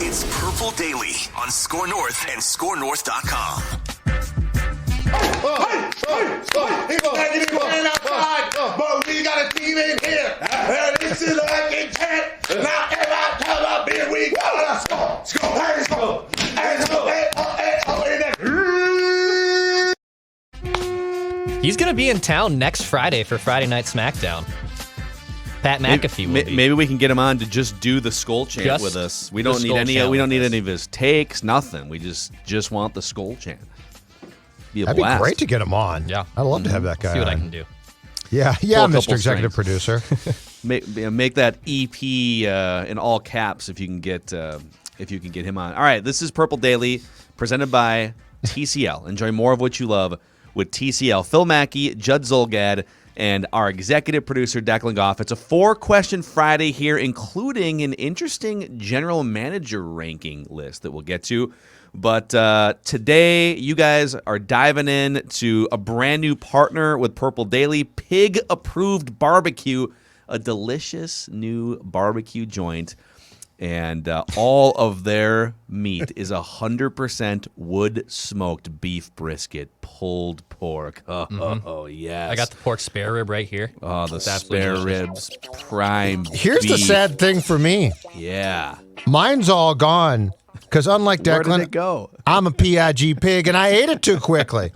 It's Purple Daily on Score North and ScoreNorth.com. But we got a team in here. And this is like a chant. Now every time I beer, we gotta score. Let's go. He's going to be in town next Friday for Friday Night SmackDown. Pat McAfee will be. Maybe we can get him on to just do the Skull chant with us. We don't need any of his takes, nothing. We just want the Skull chant. That'd be great to get him on. Yeah. I'd love to have that guy on. See what I can do. Yeah, Mr. Executive Producer. Make that EP in all caps if you can get him on. All right, this is Purple Daily presented by TCL. Enjoy more of what you love with TCL. Phil Mackey, Judd Zolgad, and our executive producer, Declan Goff. It's a 4-question Friday here, including an interesting general manager ranking list that we'll get to. But today, you guys are diving in to a brand new partner with Purple Daily, Pig Approved Barbecue, a delicious new barbecue joint. And all of their meat is 100% wood-smoked beef brisket, pulled pork. Oh, yes. I got the pork spare rib right here. Oh, the spare ribs, prime Here's beef. the sad thing for me. Yeah. Mine's all gone. Because unlike Declan, Where did it go? I'm a PIG pig, and I ate it too quickly.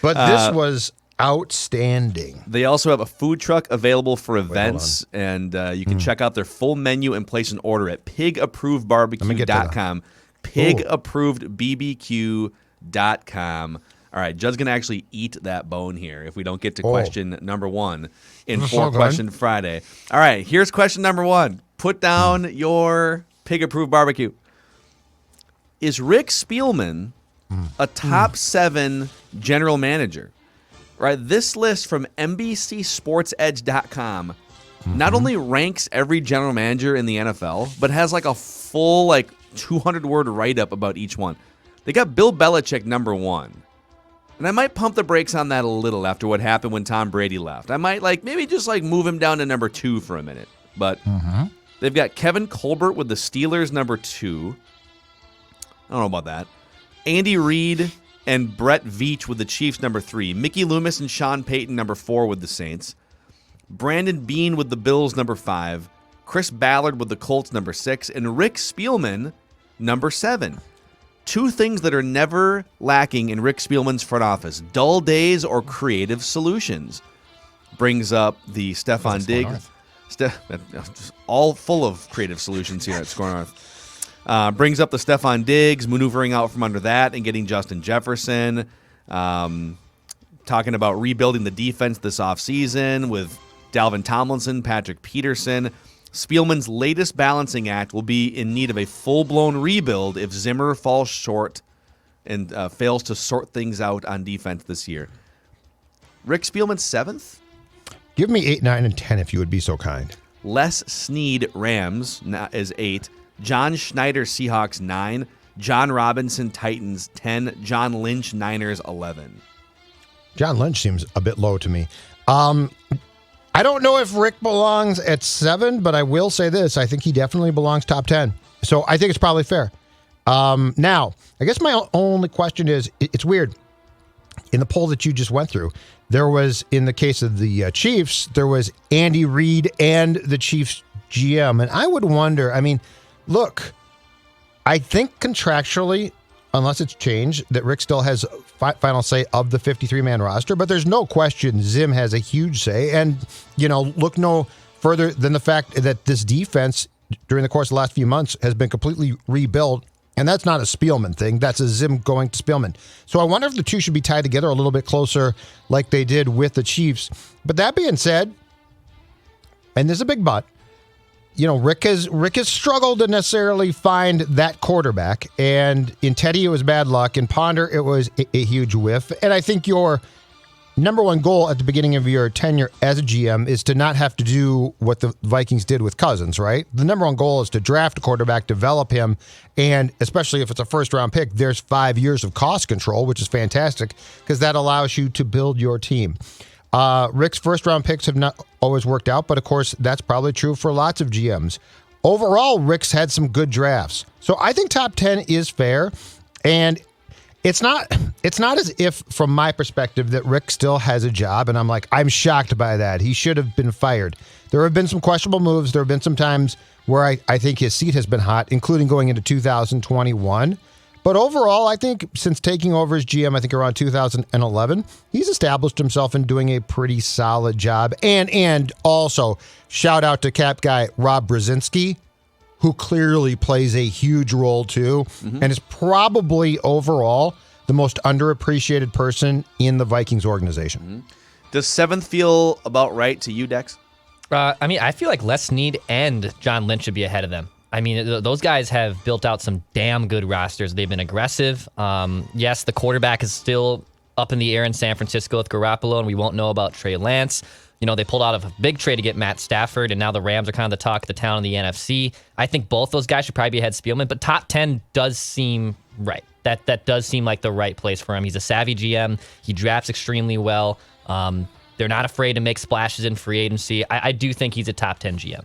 But this was outstanding. They also have a food truck available for events, and you can check out their full menu and place an order at pigapprovedbbq.com. Pigapprovedbbq.com. All right, Judd's going to actually eat that bone here if we don't get to question number 1 in 4-question Friday. All right, here's question number 1. Put down your Pig-approved barbecue. Is Rick Spielman a top 7 general manager? Right, this list from NBCSportsEdge.com not only ranks every general manager in the NFL, but has like a full 200-word write-up about each one. They got Bill Belichick number 1. And I might pump the brakes on that a little after what happened when Tom Brady left. I might maybe just move him down to number 2 for a minute. But they've got Kevin Colbert with the Steelers number 2. I don't know about that. Andy Reid and Brett Veach with the Chiefs number 3. Mickey Loomis and Sean Payton number 4 with the Saints. Brandon Beane with the Bills number 5. Chris Ballard with the Colts number 6. And Rick Spielman number 7. 2 things that are never lacking in Rick Spielman's front office: dull days or creative solutions. Brings up the Stefan Diggs. All full of creative solutions here at Score North. Brings up the Stefan Diggs, maneuvering out from under that and getting Justin Jefferson. Talking about rebuilding the defense this offseason with Dalvin Tomlinson, Patrick Peterson. Spielman's latest balancing act will be in need of a full-blown rebuild if Zimmer falls short and fails to sort things out on defense this year. Rick Spielman 7th? Give me 8, 9, and 10 if you would be so kind. Les Snead, Rams, is 8. John Schneider, Seahawks, 9. John Robinson, Titans, 10. John Lynch, Niners, 11. John Lynch seems a bit low to me. I don't know if Rick belongs at 7, but I will say this. I think he definitely belongs top 10. So I think it's probably fair. Now, I guess my only question is, it's weird. In the poll that you just went through, there was, in the case of the Chiefs, there was Andy Reid and the Chiefs GM. And I would wonder, look, I think contractually, unless it's changed, that Rick still has final say of the 53-man roster. But there's no question Zim has a huge say. And, look no further than the fact that this defense during the course of the last few months has been completely rebuilt. And that's not a Spielman thing. That's a Zim going to Spielman. So I wonder if the two should be tied together a little bit closer like they did with the Chiefs. But that being said, and there's a big but, Rick has struggled to necessarily find that quarterback. And in Teddy, it was bad luck. In Ponder, it was a huge whiff. And I think your number one goal at the beginning of your tenure as a GM is to not have to do what the Vikings did with Cousins, right? The number one goal is to draft a quarterback, develop him, and especially if it's a first-round pick, there's 5 years of cost control, which is fantastic because that allows you to build your team. Rick's first-round picks have not always worked out, but of course, that's probably true for lots of GMs. overall, Rick's had some good drafts. So I think top 10 is fair. And it's not as if, from my perspective, that Rick still has a job. And I'm shocked by that. He should have been fired. There have been some questionable moves. There have been some times where I think his seat has been hot, including going into 2021. But overall, I think since taking over as GM, I think around 2011, he's established himself in doing a pretty solid job. And also, shout out to cap guy Rob Brzezinski, who clearly plays a huge role too, and is probably overall the most underappreciated person in the Vikings organization. Does 7th feel about right to you, Dex? I feel like Les Snead and John Lynch should be ahead of them. Those guys have built out some damn good rosters. They've been aggressive. Yes, the quarterback is still up in the air in San Francisco with Garoppolo, and we won't know about Trey Lance. They pulled out of a big trade to get Matt Stafford, and now the Rams are kind of the talk of the town in the NFC. I think both those guys should probably be ahead of Spielman, but top 10 does seem right. That does seem like the right place for him. He's a savvy GM. He drafts extremely well. They're not afraid to make splashes in free agency. I do think he's a top 10 GM.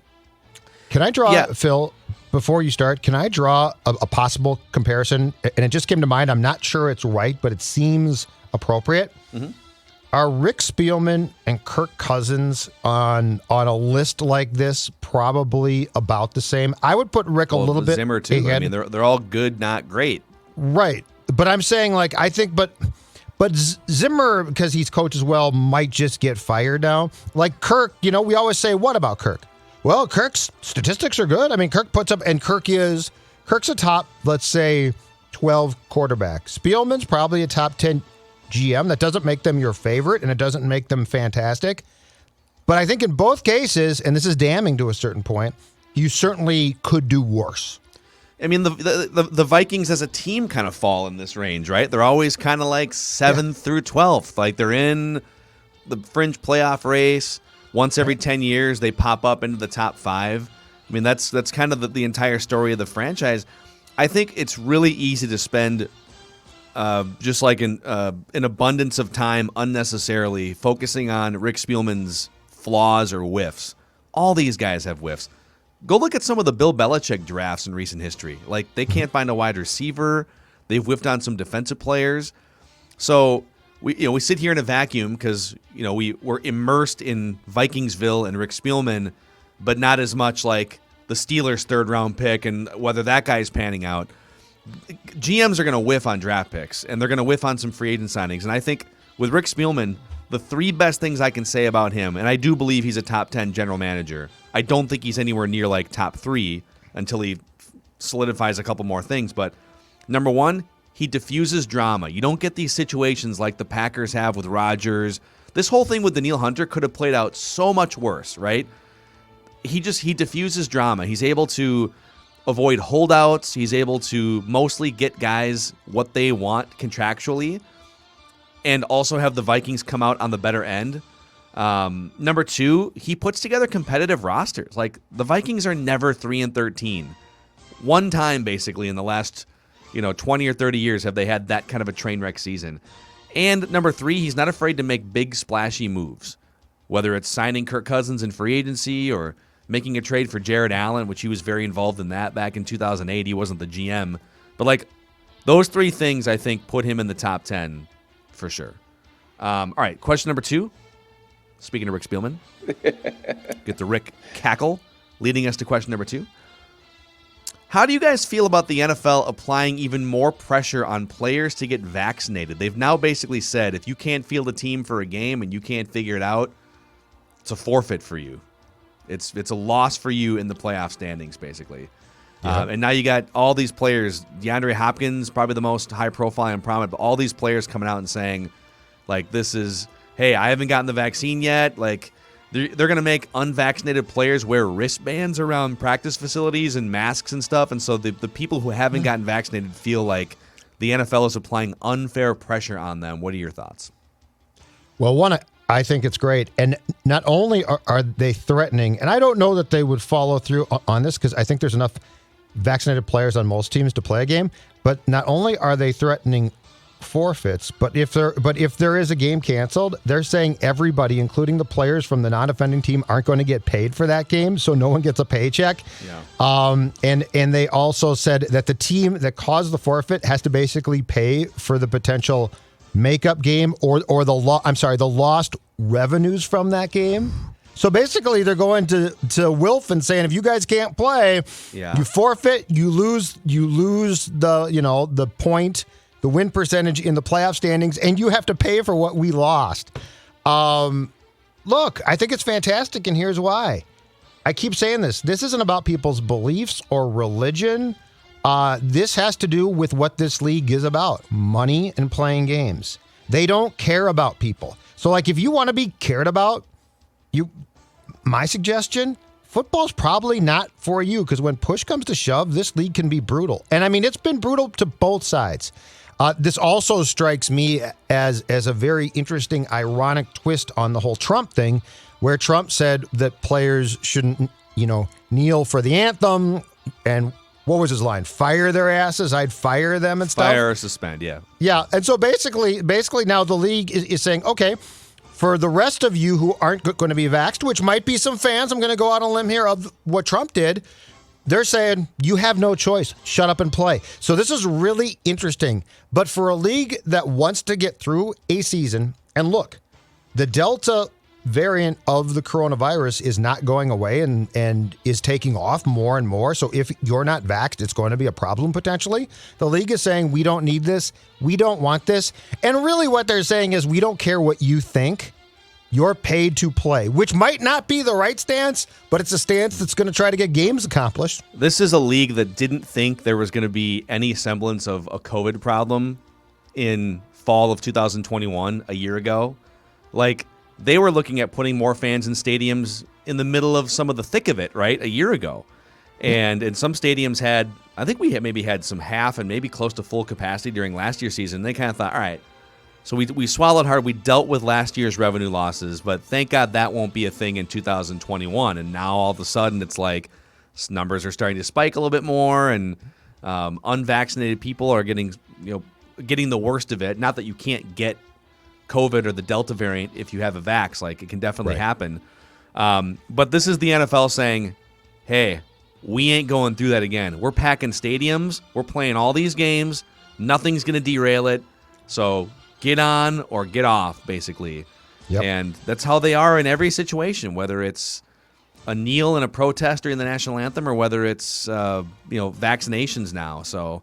Can I draw, Phil, before you start, can I draw a possible comparison? And it just came to mind. I'm not sure it's right, but it seems appropriate. Are Rick Spielman and Kirk Cousins on a list like this probably about the same? I would put Rick a little bit Zimmer too. ahead. They're all good, not great. Right. But I'm saying, I think, but Zimmer, because he's coached as well, might just get fired now. Like Kirk, we always say, what about Kirk? Well, Kirk's statistics are good. Kirk puts up, and Kirk's a top, let's say, 12 quarterback. Spielman's probably a top 10 GM. That doesn't make them your favorite, and it doesn't make them fantastic. But I think in both cases, and this is damning to a certain point, you certainly could do worse. The Vikings as a team kind of fall in this range, right? They're always kind of like 7th through 12th. Like they're in the fringe playoff race. Once every 10 years, they pop up into the top 5. That's kind of the entire story of the franchise. I think it's really easy to spend just like an abundance of time unnecessarily focusing on Rick Spielman's flaws or whiffs. All these guys have whiffs. Go look at some of the Bill Belichick drafts in recent history. Like, they can't find a wide receiver. They've whiffed on some defensive players. So we sit here in a vacuum because we're immersed in Vikingsville and Rick Spielman, but not as much like the Steelers' 3rd round pick and whether that guy's panning out. GMs are going to whiff on draft picks, and they're going to whiff on some free agent signings. And I think with Rick Spielman, the 3 best things I can say about him, and I do believe he's a top 10 general manager. I don't think he's anywhere near like top 3 until he solidifies a couple more things. But number 1, he diffuses drama. You don't get these situations like the Packers have with Rodgers. This whole thing with Danielle Hunter could have played out so much worse, right? He diffuses drama. He's able to avoid holdouts. He's able to mostly get guys what they want contractually and also have the Vikings come out on the better end. Number 2, he puts together competitive rosters. Like, the Vikings are never 3-13. One time, basically, in the last 20 or 30 years have they had that kind of a train wreck season. And number 3, he's not afraid to make big, splashy moves, whether it's signing Kirk Cousins in free agency or making a trade for Jared Allen, which he was very involved in that back in 2008. He wasn't the GM. But, those 3 things, I think, put him in the top 10 for sure. All right, question number 2. Speaking of Rick Spielman, get the Rick cackle, leading us to question number 2. How do you guys feel about the NFL applying even more pressure on players to get vaccinated? They've now basically said if you can't field a team for a game and you can't figure it out, it's a forfeit for you. It's a loss for you in the playoff standings, basically. Yeah. And now you got all these players. DeAndre Hopkins, probably the most high profile and prominent, but all these players coming out and saying, this is, hey, I haven't gotten the vaccine yet. They're going to make unvaccinated players wear wristbands around practice facilities and masks and stuff. And so the people who haven't gotten vaccinated feel like the NFL is applying unfair pressure on them. What are your thoughts? Well, one, I think it's great. And not only are they threatening, and I don't know that they would follow through on this because I think there's enough vaccinated players on most teams to play a game, but not only are they threatening forfeits, but if there is a game canceled, they're saying everybody, including the players from the non-offending team, aren't going to get paid for that game, so no one gets a paycheck. Yeah. And they also said that the team that caused the forfeit has to basically pay for the potential makeup game or the lost revenues from that game. So basically, they're going to Wilf and saying, if you guys can't play, you forfeit, you lose the point, the win percentage in the playoff standings, and you have to pay for what we lost. Look, I think it's fantastic, and here's why. I keep saying this. This isn't about people's beliefs or religion. This has to do with what this league is about, money and playing games. They don't care about people. So, like, if you want to be cared about, my suggestion, football's probably not for you, because when push comes to shove, this league can be brutal. And I mean, it's been brutal to both sides. This also strikes me as a very interesting, ironic twist on the whole Trump thing, where Trump said that players shouldn't, kneel for the anthem. And what was his line? Fire their asses. I'd fire them and stuff. Fire or suspend, yeah. Yeah. And so basically now the league is saying, okay, for the rest of you who aren't going to be vaxxed, which might be some fans, I'm going to go out on a limb here of what Trump did. They're saying you have no choice. Shut up and play. So this is really interesting. But for a league that wants to get through a season, and look, the Delta variant of the coronavirus is not going away and is taking off more and more. So if you're not vaxxed, it's going to be a problem potentially. The league is saying we don't need this. We don't want this. And really what they're saying is we don't care what you think. You're paid to play, which might not be the right stance, but it's a stance that's going to try to get games accomplished. This is a league that didn't think there was going to be any semblance of a COVID problem in fall of 2021, a year ago. Like, they were looking at putting more fans in stadiums in the middle of some of the thick of it, right, a year ago. And some stadiums I think we maybe had some half and maybe close to full capacity during last year's season. They kind of thought, all right, so we swallowed hard. We dealt with last year's revenue losses, but thank God that won't be a thing in 2021. And now all of a sudden it's like numbers are starting to spike a little bit more, and unvaccinated people are getting the worst of it. Not that you can't get COVID or the Delta variant if you have a vax. Like, it can definitely happen. But this is the NFL saying, hey, we ain't going through that again. We're packing stadiums. We're playing all these games. Nothing's going to derail it. So get on or get off, basically. Yep. And that's how they are in every situation, whether it's a kneel and a protest during the national anthem or whether it's vaccinations now. So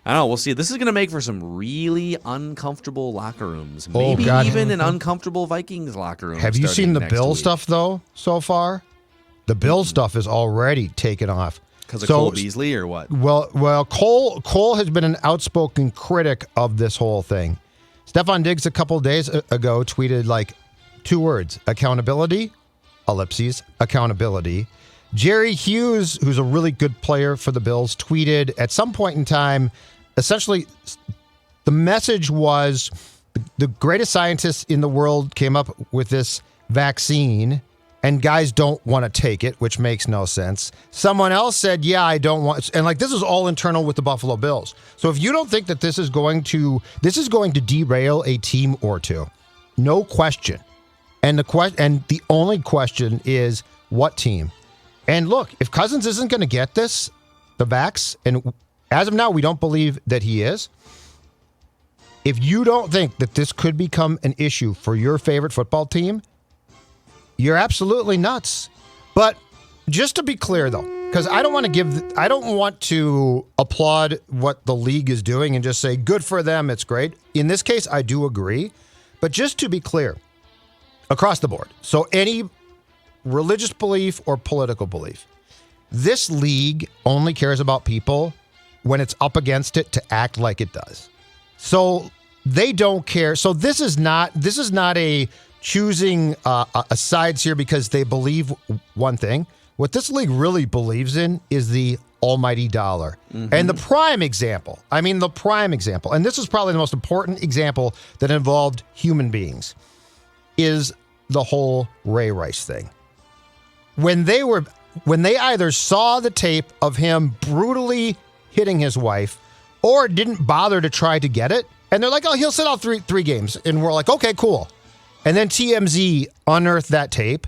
I don't know. We'll see. This is going to make for some really uncomfortable locker rooms. Maybe even an uncomfortable Vikings locker room. Have you seen the Bill stuff, though, so far? The Bill stuff is already taken off. Because of Cole Beasley or what? Well, Cole has been an outspoken critic of this whole thing. Stephon Diggs a couple days ago tweeted like 2 words: accountability, accountability. Jerry Hughes, who's a really good player for the Bills, tweeted at some point in time, essentially the message was the greatest scientists in the world came up with this vaccine and guys don't want to take it, which makes no sense. Someone else said, yeah, I don't want, and like this is all internal with the Buffalo Bills. So if you don't think that this is going to derail a team or two, no question. And the only question is what team? And look, if Cousins isn't going to get the vax, and as of now, we don't believe that he is. If you don't think that this could become an issue for your favorite football team, you're absolutely nuts. But just to be clear, though, because I don't want to applaud what the league is doing and just say, good for them, it's great. In this case, I do agree. But just to be clear, across the board, so any religious belief or political belief, this league only cares about people when it's up against it to act like it does. So they don't care. So this is not a choosing sides here because they believe one thing. What this league really believes in is the almighty dollar. Mm-hmm. And the prime example, and this is probably the most important example that involved human beings, is the whole Ray Rice thing. When they either saw the tape of him brutally hitting his wife or didn't bother to try to get it, And they're like, oh, he'll sit out three games. And we're like, okay, cool. And then TMZ unearthed that tape,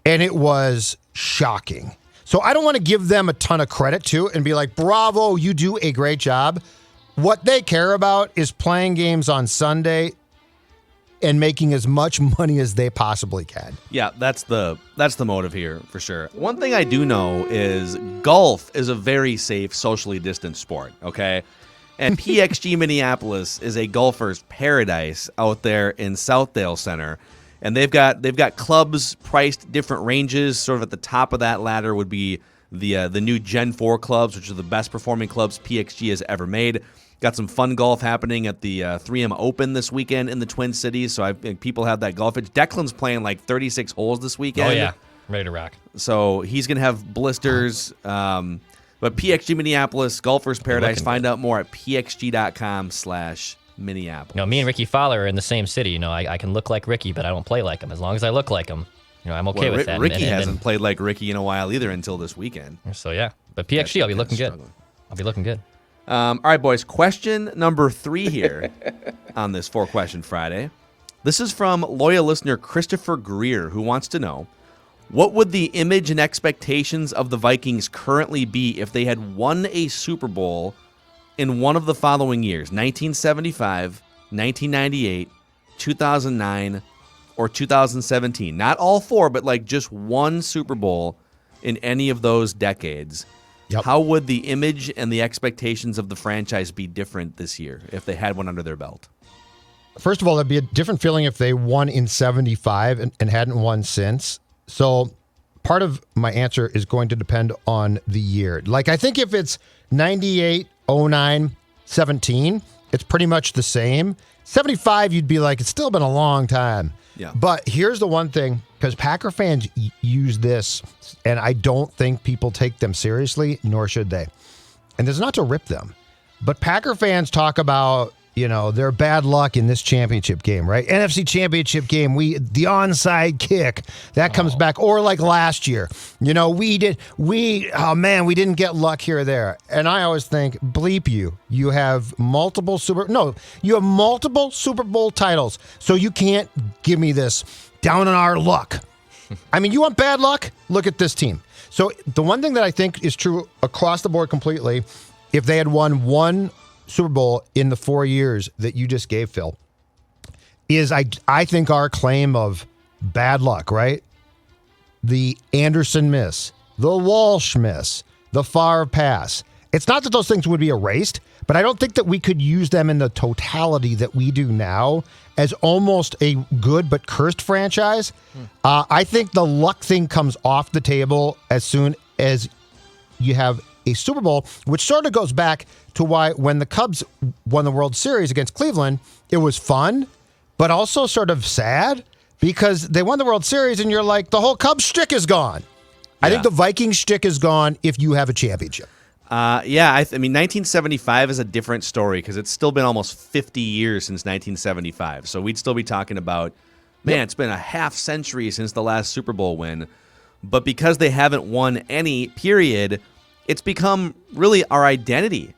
and it was shocking. So I don't want to give them a ton of credit, too, and be like, bravo, you do a great job. What they care about is playing games on Sunday and making as much money as they possibly can. Yeah, that's the motive here for sure. One thing I do know is golf is a very safe, socially distant sport, okay? And PXG Minneapolis is a golfer's paradise out there in Southdale Center. And they've got clubs priced different ranges. Sort of at the top of that ladder would be the new Gen 4 clubs, which are the best performing clubs PXG has ever made. Got some fun golf happening at the 3M Open this weekend in the Twin Cities. So I think people have that golf edge. Declan's playing like 36 holes this weekend. Oh, yeah. Ready to rock. So he's going to have blisters. But PXG Minneapolis, Golfer's Paradise. Find out more at pxg.com/Minneapolis. Me and Ricky Fowler are in the same city. I can look like Ricky, but I don't play like him. As long as I look like him, I'm okay with that. Ricky hasn't played like Ricky in a while either until this weekend. So, yeah. But PXG, I'll be looking good. I'll be looking good. All right, boys. Question number 3 here on this 4-Question Friday. This is from loyal listener Christopher Greer, who wants to know, what would the image and expectations of the Vikings currently be if they had won a Super Bowl in one of the following years, 1975, 1998, 2009, or 2017? Not all 4, but like just one Super Bowl in any of those decades. Yep. How would the image and the expectations of the franchise be different this year if they had one under their belt? First of all, it'd be a different feeling if they won in 75 and hadn't won since. So part of my answer is going to depend on the year. Like, I think if it's 98, 09, 17, it's pretty much the same. 75, you'd be like, it's still been a long time. Yeah. But here's the one thing, because Packer fans use this, and I don't think people take them seriously, nor should they. And this is not to rip them, but Packer fans talk about, their bad luck in this championship game, right? NFC Championship Game, the onside kick, that comes back. Or like last year, we didn't get luck here or there. And I always think, bleep you. You have multiple Super Bowl titles, so you can't give me this down on our luck. I mean, you want bad luck? Look at this team. So the one thing that I think is true across the board completely, if they had won one Super Bowl in the 4 years that you just gave, Phil, is I think our claim of bad luck, right? The Anderson miss, the Walsh miss, the Favre pass. It's not that those things would be erased, but I don't think that we could use them in the totality that we do now as almost a good but cursed franchise. I think the luck thing comes off the table as soon as you have a Super Bowl, which sort of goes back to why when the Cubs won the World Series against Cleveland, it was fun, but also sort of sad because they won the World Series and you're like, the whole Cubs shtick is gone. I think the Vikings shtick is gone if you have a championship. I mean, 1975 is a different story because it's still been almost 50 years since 1975. So we'd still be talking about, it's been a half century since the last Super Bowl win. But because they haven't won any, period, it's become really our identity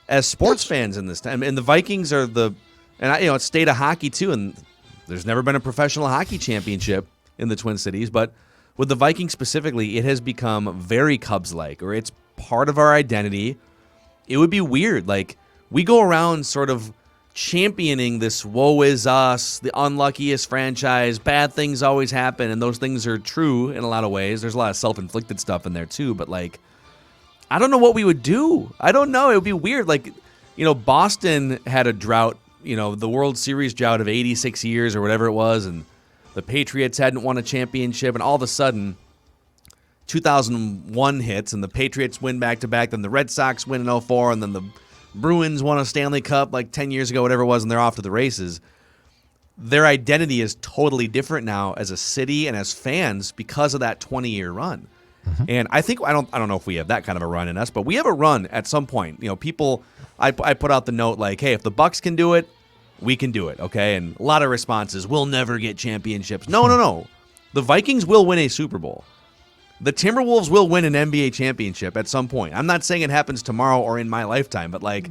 as sports fans in this time. And the Vikings are it's state of hockey too. And there's never been a professional hockey championship in the Twin Cities. But with the Vikings specifically, it has become very Cubs-like, or it's part of our identity. It would be weird. Like, we go around sort of championing this woe is us, the unluckiest franchise, bad things always happen, and those things are true in a lot of ways. There's a lot of self-inflicted stuff in there too, but like, I don't know what we would do. I don't know. It would be weird. Like, Boston had a drought, the World Series drought of 86 years or whatever it was, and the Patriots hadn't won a championship, and all of a sudden 2001 hits, and the Patriots win back-to-back, then the Red Sox win in 04, and then the Bruins won a Stanley Cup like 10 years ago, whatever it was, and they're off to the races. Their identity is totally different now as a city and as fans because of that 20-year run. Mm-hmm. And I think I don't know if we have that kind of a run in us, but we have a run at some point. People, I put out the note like, hey, if the Bucks can do it, we can do it, okay? And a lot of responses, we'll never get championships. No. The Vikings will win a Super Bowl. The Timberwolves will win an NBA championship at some point. I'm not saying it happens tomorrow or in my lifetime, but like,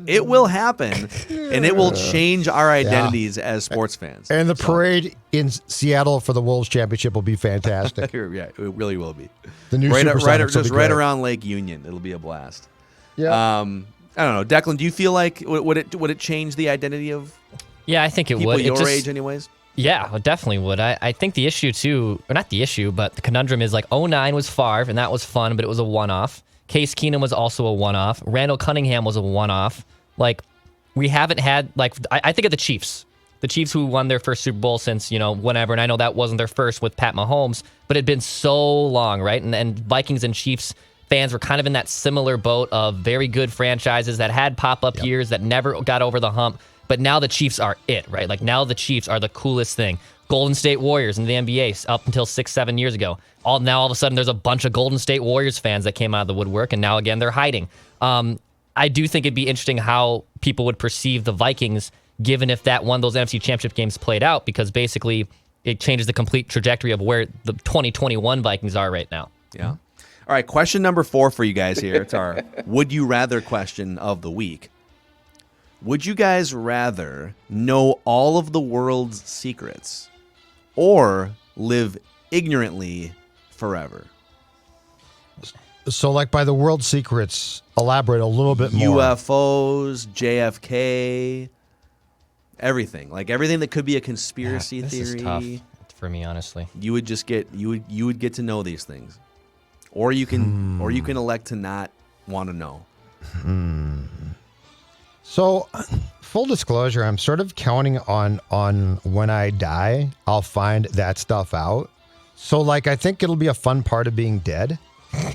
It will happen, and it will change our identities as sports fans. And the parade in Seattle for the Wolves Championship will be fantastic. Yeah, it really will be. The new right Supersonics will be right great. around Lake Union. It'll be a blast. Yeah. I don't know, Declan. Do you feel like would it change the identity of Yeah, I think it people would. your age, anyways? Yeah, it definitely would. I think the issue too, or not the issue, but the conundrum is like 09 was Favre, and that was fun, but it was a one-off. Case Keenum was also a one-off. Randall Cunningham was a one-off. Like, we haven't had, like, I think of the Chiefs. The Chiefs who won their first Super Bowl since, whenever, and I know that wasn't their first with Pat Mahomes, but it'd been so long, right? And Vikings and Chiefs fans were kind of in that similar boat of very good franchises that had pop-up years that never got over the hump, but now the Chiefs are it, right? Like, now the Chiefs are the coolest thing. Golden State Warriors in the NBA up until 6-7 years ago. All of a sudden, there's a bunch of Golden State Warriors fans that came out of the woodwork, and now again they're hiding. I do think it'd be interesting how people would perceive the Vikings, given if that one of those NFC Championship games played out, because basically it changes the complete trajectory of where the 2021 Vikings are right now. Yeah. All right. Question number 4 for you guys here. It's our would you rather question of the week. Would you guys rather know all of the world's secrets or live ignorantly forever? So, like by the world secrets, elaborate a little bit more. UFOs, JFK, everything. Like everything that could be a conspiracy this theory. is tough for me, honestly. You would just get you would get to know these things, or you can elect to not want to know. So, full disclosure, I'm sort of counting on when I die, I'll find that stuff out. So, like, I think it'll be a fun part of being dead.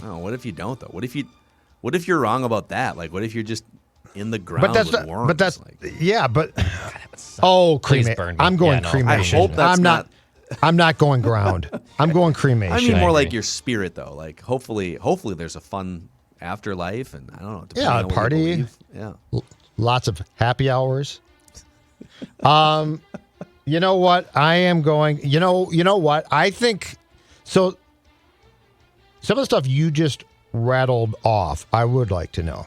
Oh, what if you don't though? What if you're wrong about that? Like, what if you're just in the ground with worms? But that's like, yeah. But Please burn me. I'm going Yeah, no. cremation. I hope that's I'm not going ground. I'm going cremation. I mean, more I like agree. your spirit though. Like, hopefully, there's a fun afterlife, and I don't know. depending Yeah, on a what you party. believe. Yeah. Lots of happy hours. You know what? I am going. You know what? I think so. Some of the stuff you just rattled off, I would like to know.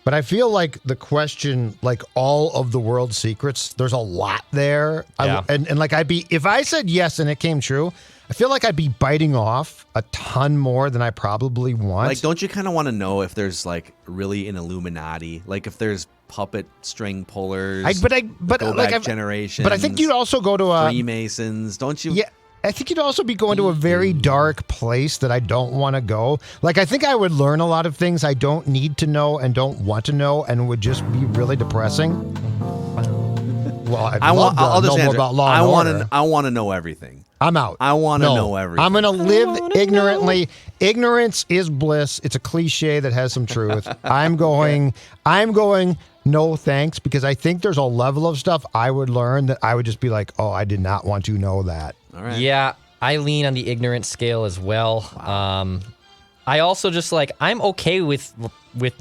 But I feel like the question, like all of the world's secrets, there's a lot there. Yeah. And like if I said yes and it came true, I feel like I'd be biting off a ton more than I probably want. Like, don't you kind of want to know if there's like really an Illuminati? Like, if there's puppet string pullers, but go like back generations. But I think you'd also go to a Freemasons, don't you? Yeah, I think you'd also be going to a very dark place that I don't want to go. Like, I think I would learn a lot of things I don't need to know and don't want to know, and would just be really depressing. Well, I'll just know more answer. about law and order. I want to know everything. I'm out. I want to know everything. I'm going to live ignorantly. Ignorance is bliss. It's a cliche that has some truth. I'm going, no thanks, because I think there's a level of stuff I would learn that I would just be like, oh, I did not want to know that. All right. Yeah, I lean on the ignorant scale as well. I also just like, I'm okay with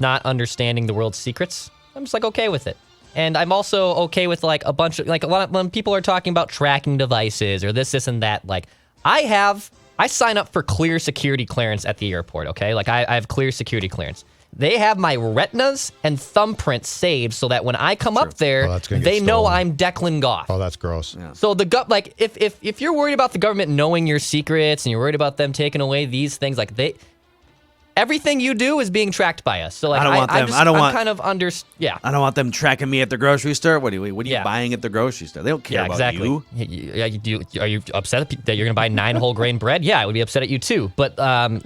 not understanding the world's secrets. I'm just like okay with it. And I'm also okay with like a bunch of, like a lot of, when people are talking about tracking devices or this and that, like I sign up for clear security clearance at the airport, okay? Like I have clear security clearance. They have my retinas and thumbprints saved so that when I come up there, that's gonna get they know stolen. I'm Declan Goff. Oh, that's gross. Yeah. So if you're worried about the government knowing your secrets and you're worried about them taking away these things, like everything you do is being tracked by us. So like I don't want them. Yeah. I don't want them tracking me at the grocery store. What are you Yeah. buying at the grocery store? They don't care Yeah, about exactly. you. Are you upset that you're going to buy 9 whole grain bread? Yeah, I would be upset at you too. But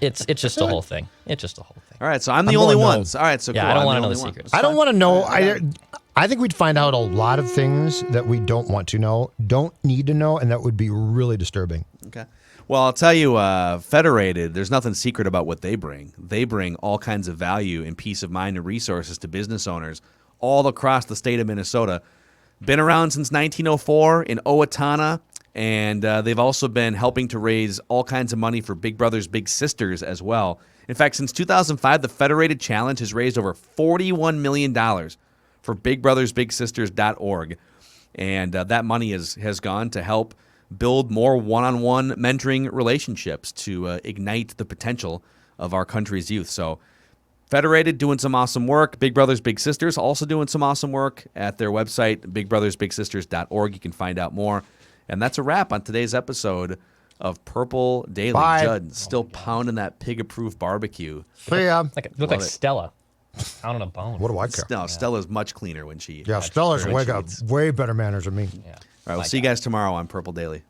it's just a whole thing. It's just a whole thing. All right, so I'm the only going one. no. All right, so Yeah, cool. I don't I'm wanna know only the one. secrets. That's I don't fine. want to know. Yeah. I think we'd find out a lot of things that we don't want to know, don't need to know, and that would be really disturbing. Okay. Well, I'll tell you, Federated, there's nothing secret about what they bring. They bring all kinds of value and peace of mind and resources to business owners all across the state of Minnesota. Been around since 1904 in Owatonna, and they've also been helping to raise all kinds of money for Big Brothers Big Sisters as well. In fact, since 2005, the Federated Challenge has raised over $41 million for BigBrothersBigSisters.org, and that money has gone to help build more one-on-one mentoring relationships to ignite the potential of our country's youth. So Federated doing some awesome work. Big Brothers Big Sisters also doing some awesome work at their website, bigbrothersbigsisters.org. You can find out more. And that's a wrap on today's episode of Purple Daily. Bye. Judd still pounding that pig-approved barbecue. See ya. Look like Stella. Out on a bone. What do I care? No, Stella's much cleaner when she Yeah, Stella's when way she got eats. way better manners than me. Yeah. All right, we'll see you guys tomorrow on Purple Daily.